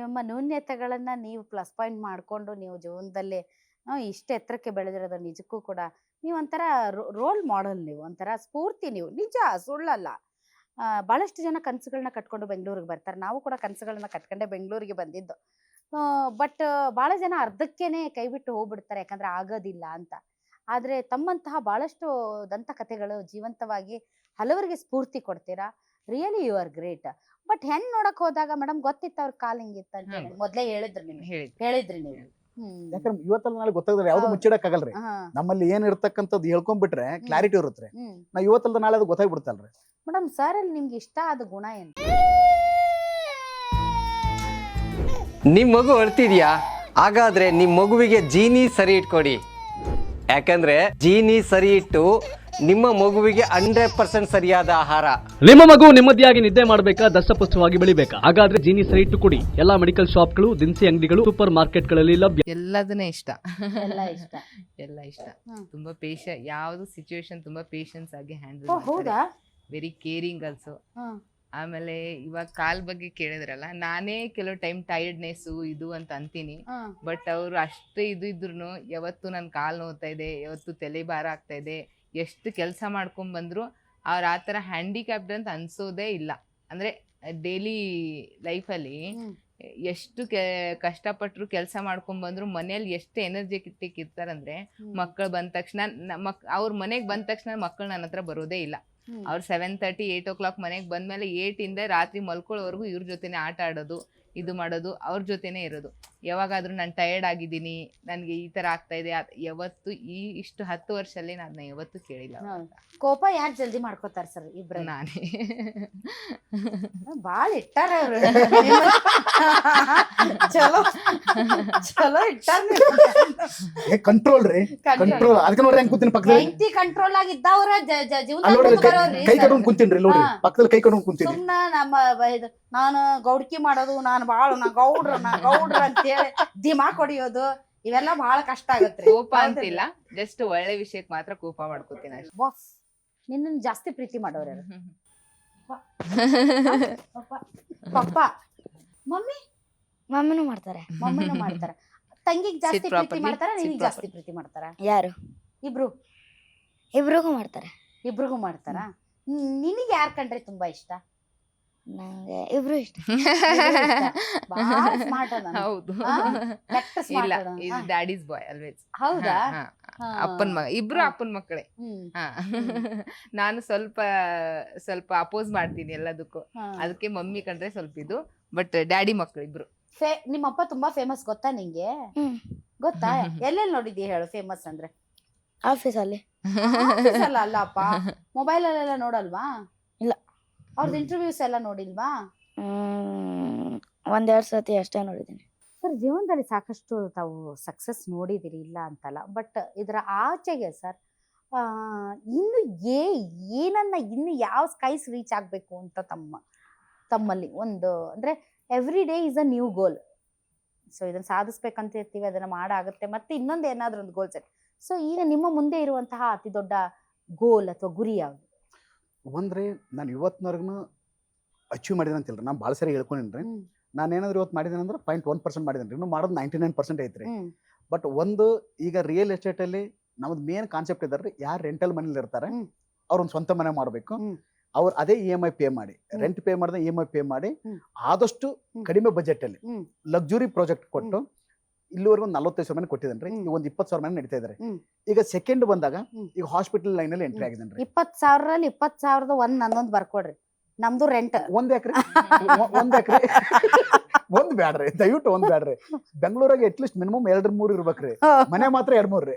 ನಿಮ್ಮ ನ್ಯೂನ್ಯತೆಗಳನ್ನ ನೀವು plus point ಮಾಡ್ಕೊಂಡು ನೀವು ಜೀವನದಲ್ಲಿ ಇಷ್ಟು ಎತ್ತರಕ್ಕೆ ಬೆಳೆದಿರೋದು ನಿಜಕ್ಕೂ ಕೂಡ ನೀವು ಒಂಥರ ರೋಲ್ ಮಾಡೆಲ್, ನೀವು ಒಂಥರ ಸ್ಫೂರ್ತಿ, ನೀವು ನಿಜ ಸುಳ್ಳಲ್ಲ. ಭಾಳಷ್ಟು ಜನ ಕನಸುಗಳನ್ನ ಕಟ್ಕೊಂಡು ಬೆಂಗಳೂರಿಗೆ ಬರ್ತಾರೆ. ನಾವು ಕೂಡ ಕನಸುಗಳನ್ನ ಕಟ್ಕೊಂಡೆ ಬೆಂಗಳೂರಿಗೆ ಬಂದಿದ್ದು. ಬಟ್ ಭಾಳ ಜನ ಅರ್ಧಕ್ಕೇನೆ ಕೈ ಬಿಟ್ಟು ಹೋಗ್ಬಿಡ್ತಾರೆ, ಯಾಕಂದ್ರೆ ಆಗೋದಿಲ್ಲ ಅಂತ. ಆದರೆ ತಮ್ಮಂತಹ ಭಾಳಷ್ಟು ದಂತಕಥೆಗಳು ಜೀವಂತವಾಗಿ ಹಲವರಿಗೆ ಸ್ಫೂರ್ತಿ ಕೊಡ್ತೀರಾ. Really you are great. But ಹೆಣ್ಣು ನೋಡಕ್ ಹೋದಾಗ ಮೇಡಮ್ ಗೊತ್ತಿತ್ತು ಅವ್ರ ಕಾಲ್ ಹಿಂಗಿತ್ತು ಅಂತ ಹೇಳಿ ಮೊದ್ಲೇ ಹೇಳಿದ್ರು, ನಿಮ್ಗೆ ಹೇಳಿದ್ರಿ ನೀವು. ಯಾಕಂದ್ರೆ ಇವತ್ತಲ್ಲ ನಾಳೆ ಗೊತ್ತಾಗದ್ರೆ ಯಾವ್ದು ಮುಚ್ಚಿಡಕ್ ಆಗಲ್ರಿ. ನಮ್ಮಲ್ಲಿ ಏನ್ ಇರ್ತಕ್ಕಂಥದ್ದು ಹೇಳ್ಕೊಂಡ್ಬಿಟ್ರೆ ಕ್ಲಾರಿಟಿ ಇರುತ್ತೆ. ನಾವ್ ಇವತ್ತಲ್ಲ ನಾಳೆ ಅದು ಗೊತ್ತಾಗ್ಬಿಡ್ತಲ್ರಿ. ಮೇಡಮ್ ಸರ್ ಅಲ್ಲಿ ನಿಮ್ಗೆ ಇಷ್ಟ ಆದ ಗುಣ ಏನು? ನಿಮ್ಮ ಮಗು ಅಳ್ತಿದ್ಯಾ? ಹಾಗಾದ್ರೆ ನಿಮ್ಮ ಮಗುವಿಗೆ ಜೀನಿ ಸರಿ ಇಟ್ಕೊಡಿ. ಯಾಕಂದ್ರೆ ಜೀನಿ ಸರಿ ಇಟ್ಟು ನಿಮ್ಮ ಮಗುವಿಗೆ 100% ಸರಿಯಾದ ಆಹಾರ. ನಿಮ್ಮ ಮಗು ನೆಮ್ಮದಿಯಾಗಿ ನಿದ್ದೆ ಮಾಡಬೇಕಾ, ದಷ್ಟಪುಷ್ಟವಾಗಿ ಬೆಳಿಬೇಕಾ? ಹಾಗಾದ್ರೆ ಜೀನಿ ಸರಿ ಇಟ್ಟು ಕೊಡಿ. ಎಲ್ಲಾ ಮೆಡಿಕಲ್ ಶಾಪ್ಗಳು, ದಿನಸಿ ಅಂಗಡಿಗಳು, ಸೂಪರ್ ಮಾರ್ಕೆಟ್ಗಳಲ್ಲಿ ಲಭ್ಯ. ಎಲ್ಲದನ್ನೇ ಇಷ್ಟ. ಎಲ್ಲ ಇಷ್ಟ. ತುಂಬಾ ಯಾವ್ದು ಸಿಚುವೇಶನ್ ತುಂಬಾ ಪೇಷನ್ಸ್ ಆಗಿ ಹ್ಯಾಂಡಲ್ ಹೌದಾ? Very caring also. ಆಮೇಲೆ ಇವಾಗ ಕಾಲ್ ಬಗ್ಗೆ ಕೇಳಿದ್ರಲ್ಲ, ನಾನೇ ಕೆಲವು ಟೈಮ್ ಟೈರ್ಡ್ನೆಸ್ ಇದು ಅಂತ ಅಂತೀನಿ. ಬಟ್ ಅವ್ರು ಅಷ್ಟೇ ಇದು ಇದ್ರು ಯಾವತ್ತು ನನ್ ಕಾಲ್ ನೋವ್ತಾ ಇದೆ, ಯಾವತ್ತು ತಲೆ ಭಾರ ಆಗ್ತಾ ಇದೆ, ಎಷ್ಟು ಕೆಲಸ ಮಾಡ್ಕೊಂಡ್ ಬಂದ್ರು ಅವ್ರ ಆತರ ಹ್ಯಾಂಡಿಕ್ಯಾಪ್ಡ್ ಅಂತ ಅನ್ಸೋದೇ ಇಲ್ಲ. ಅಂದ್ರೆ ಡೈಲಿ ಲೈಫಲ್ಲಿ ಎಷ್ಟು ಕಷ್ಟಪಟ್ಟರು ಕೆಲಸ ಮಾಡ್ಕೊಂಡ್ ಬಂದ್ರು ಮನೇಲಿ ಎಷ್ಟು ಎನರ್ಜೆಟಿಕ್ ಇರ್ತಾರಂದ್ರೆ, ಮಕ್ಕಳು ಬಂದ ತಕ್ಷಣ ಅವ್ರ ಮನೆಗ್ ಬಂದ ತಕ್ಷಣ ಮಕ್ಕಳು ನನ್ನ ಹತ್ರ ಬರೋದೇ ಇಲ್ಲ. ಅವ್ರು 7:30 8 o'clock ಮನೆಗೆ ಬಂದ್ಮೇಲೆ 8 ಇಂದ ರಾತ್ರಿ ಮಲ್ಕೊಳ್ಳೋವರೆಗೂ ಇವ್ರ ಜೊತೆನೆ ಆಟ ಆಡೋದು, ಇದು ಮಾಡೋದು, ಅವ್ರ ಜೊತೆನೆ ಇರೋದು. ಯಾವಾಗಾದ್ರೂ ನಾನು ಟಯರ್ಡ್ ಆಗಿದ್ದೀನಿ, ನನ್ಗೆ ಈ ತರ ಆಗ್ತಾ ಇದೆ, ಯಾವತ್ತು ಇಷ್ಟು 10 ವರ್ಷದಲ್ಲಿ ನಾನು ಯಾವತ್ತೂ ಕೇಳಿಲ್ಲ. ಕೋಪ ಯಾರು ಜಲ್ದಿ ಮಾಡ್ಕೋತಾರ ಸರ್? ಇಬ್ರು. ನಾನೇ. ಬಾಳ ಇಟ್ಟಾರ ಅವ್ರು. ಚಲೋ ಚಲೋ ಇಟ್ಟಾರ. ಕಂಟ್ರೋಲ್ ರೀ, ಕಂಟ್ರೋಲ್. ಅದಕ್ಕೆ ನೋಡ್ರಿ ಹೆಂಗ್ ಕೂತೀನಿ ಪಕ್ಕದಲ್ಲಿ. ಹೆಂಡತಿ ಕಂಟ್ರೋಲ್ ಆಗಿದ್ದವ್ರ ಕೈ ಕಟ್ಕೊಂಡ್ ಕುಂತೀನಿ ನೋಡ್ರಿ, ಪಕ್ಕದಲ್ಲಿ ಕೈ ಕಟ್ಕೊಂಡ್ ಕುಂತೀನಿ. ಸುಮ್ನ ನಮ್ಮ ನಾನು ಗೌಡ್ಕಿ ಮಾಡೋದು, ನಾನು ನಾ ಗೌಡ್ರ ಅಂತ ಹೇಳಿ ದಿಮಾಕ್ ಹೊಡಿಯೋದು, ಇವೆಲ್ಲ ಬಹಳ ಕಷ್ಟ ಆಗತ್ರಿ. ಕೋಪ ಅಂತಿಲ್ಲ, ಜಸ್ಟ್ ಒಳ್ಳೆ ವಿಷಯಕ್ಕೆ ಮಾತ್ರ ಕೋಪ ಮಾಡ್ಕೋತೀನಿ ಅಷ್ಟೇ. ಬಾಸ್ ನಿನ್ನ ಜಾಸ್ತಿ ಪ್ರೀತಿ ಮಾಡೋರು ಪಪ್ಪ? ಮಮ್ಮಿನೂ ಮಾಡ್ತಾರೆ. ಮಮ್ಮಿನೂ ಮಾಡ್ತಾರ. ತಂಗಿಗ್ ಜಾಸ್ತಿ ಪ್ರೀತಿ ಮಾಡ್ತಾರ, ನಿನಗೆ ಜಾಸ್ತಿ ಪ್ರೀತಿ ಮಾಡ್ತಾರ? ಯಾರು? ಇಬ್ರಿಗೂ ಮಾಡ್ತಾರೆ. ಇಬ್ರಿಗೂ ಮಾಡ್ತಾರ. ನಿನಗೆ ಯಾರ್ ಕಂಡ್ರೆ ತುಂಬಾ ಇಷ್ಟ? ನಂಗೆ ಇಬ್ರು ಇಷ್ಟ. ಹೌದು. ಇಲ್ಲ, ಇದು ಡ್ಯಾಡೀಸ್ ಬಾಯ್ ಆಲ್ವೇಸ್. ಹೌದಾ? ಅಪ್ಪನ್ ಮಗ, ಇಬ್ರು ಅಪ್ಪನ್ ಮಕ್ಕಳೇ. ನಾನು ಸ್ವಲ್ಪ ಅಪೋಸ್ ಮಾಡ್ತೀನಿ ಎಲ್ಲದಕ್ಕೂ, ಅದಕ್ಕೆ ಮಮ್ಮಿ ಕಂಡ್ರೆ ಸ್ವಲ್ಪ ಇದು. ಬಟ್ ಡ್ಯಾಡಿ ಮಕ್ಕಳು ಇಬ್ರು. ನಿಮ್ಮಪ್ಪ ತುಂಬಾ ಫೇಮಸ್ ಗೊತ್ತಾ ನಿಂಗೆ? ಗೊತ್ತಾ? ಎಲ್ಲೆಲ್ಲಿ ನೋಡಿದ್ಯಾ ಹೇಳು ಫೇಮಸ್ ಅಂದ್ರೆ? ಆಫೀಸಲ್ಲಿ. ಅಲ್ಲಪ್ಪ, ಮೊಬೈಲ್ ಅಲ್ಲೆಲ್ಲ ನೋಡಲ್ವಾ? ಇಲ್ಲ. ಅವ್ರದ್ದು ಇಂಟರ್ವ್ಯೂಸ್ ಎಲ್ಲ ನೋಡಿಲ್ವಾ? 1-2 ಸತಿ ಅಷ್ಟೇ ನೋಡಿದ್ದೀನಿ. ಸರ್ ಜೀವನದಲ್ಲಿ ಸಾಕಷ್ಟು ತಾವು ಸಕ್ಸಸ್ ನೋಡಿದಿರಿ, ಇಲ್ಲ ಅಂತಲ್ಲ. ಬಟ್ ಇದರ ಆಚೆಗೆ ಸರ್ ಇನ್ನು ಇನ್ನು ಯಾವ ಸ್ಕೈಸ್ ರೀಚ್ ಆಗ್ಬೇಕು ಅಂತ ತಮ್ಮಲ್ಲಿ ಒಂದು, ಅಂದ್ರೆ every day is a new goal. So ಇದನ್ನ ಸಾಧಿಸ್ಬೇಕಂತ ಇರ್ತೀವಿ, ಅದನ್ನ ಮಾಡಾಗುತ್ತೆ, ಮತ್ತೆ ಇನ್ನೊಂದು ಏನಾದ್ರೂ ಒಂದು ಗೋಲ್ ಸೆಟ್. ಸೊ ಈಗ ನಿಮ್ಮ ಮುಂದೆ ಇರುವಂತಹ ಅತಿ ದೊಡ್ಡ ಗೋಲ್ ಅಥವಾ ಗುರಿ ಯಾವುದು? ಒಂದ್ರಿ, ನಾನು ಇವತ್ತಿನವರೆಗೂ ಅಚೀವ್ ಮಾಡಿದ್ರೆ ಅಂತಿಲ್ರಿ, ನಾನು ಭಾಳ ಸರಿ ಹೇಳ್ಕೊಂಡಿನ್ರಿ. ನಾನು ಏನಾದ್ರು ಇವತ್ತು ಮಾಡಿದ್ದೇನೆ ಅಂದ್ರೆ 0.1% ಮಾಡಿದ್ದೇನೆ. ಇನ್ನು ಮಾಡೋದು 99% ಐತ್ರಿ. ಬಟ್ ಒಂದು, ಈಗ ರಿಯಲ್ ಎಸ್ಟೇಟ್ ಅಲ್ಲಿ ನಮ್ದು ಮೇನ್ ಕಾನ್ಸೆಪ್ಟ್ ಇದಾರೆ, ಯಾರು ರೆಂಟಲ್ ಮನೇಲಿ ಇರ್ತಾರೆ ಅವ್ರೊಂದು ಸ್ವಂತ ಮನೆ ಮಾಡಬೇಕು. ಅವ್ರು ಅದೇ EMI ಪೇ ಮಾಡಿ, ರೆಂಟ್ ಪೇ ಮಾಡಿದ EMI ಪೇ ಮಾಡಿ, ಆದಷ್ಟು ಕಡಿಮೆ ಬಜೆಟ್ ಅಲ್ಲಿ ಲಕ್ಸುರಿ ಪ್ರಾಜೆಕ್ಟ್ ಕೊಟ್ಟು ಇಲ್ಲಿವರೆಗೂ 45,000 ಮನೆ ಕೊಟ್ಟಿದ್ದೇನೆ ರೀ. ಈಗ ಒಂದು 20,000 ಮನೆ ನಡೀತಾ ಇದಾರೆ. ಈಗ ಸೆಕೆಂಡ್ ಬಂದಾಗ ಈಗ ಹಾಸ್ಪಿಟಲ್ ಲೈನ್ ಅಲ್ಲಿ ಎಂಟ್ರಿ ಆಗಿದ್ದೇನೆ. 20,000ರಲ್ಲಿ 20,000 ನಂದೊಂದು ಬರ್ಕೊಡ್ರಿ. ನಮ್ದು ರೆಂಟ್ 1 ಎಕರೆ 1 ಎಕರೆ ಒಂದ್ ಬ್ಯಾಡ್ರಿ, ದಯವಿಟ್ಟು ಒಂದ್ ಬ್ಯಾಡ್ರಿ. ಬೆಂಗಳೂರಾಗ ಅಟ್ಲೀಸ್ಟ್ ಮಿನಿಮಮ್ 2-3 ಇರ್ಬೇಕ್ರಿ, ಮನೆ ಮಾತ್ರ 2-3 ರೀ.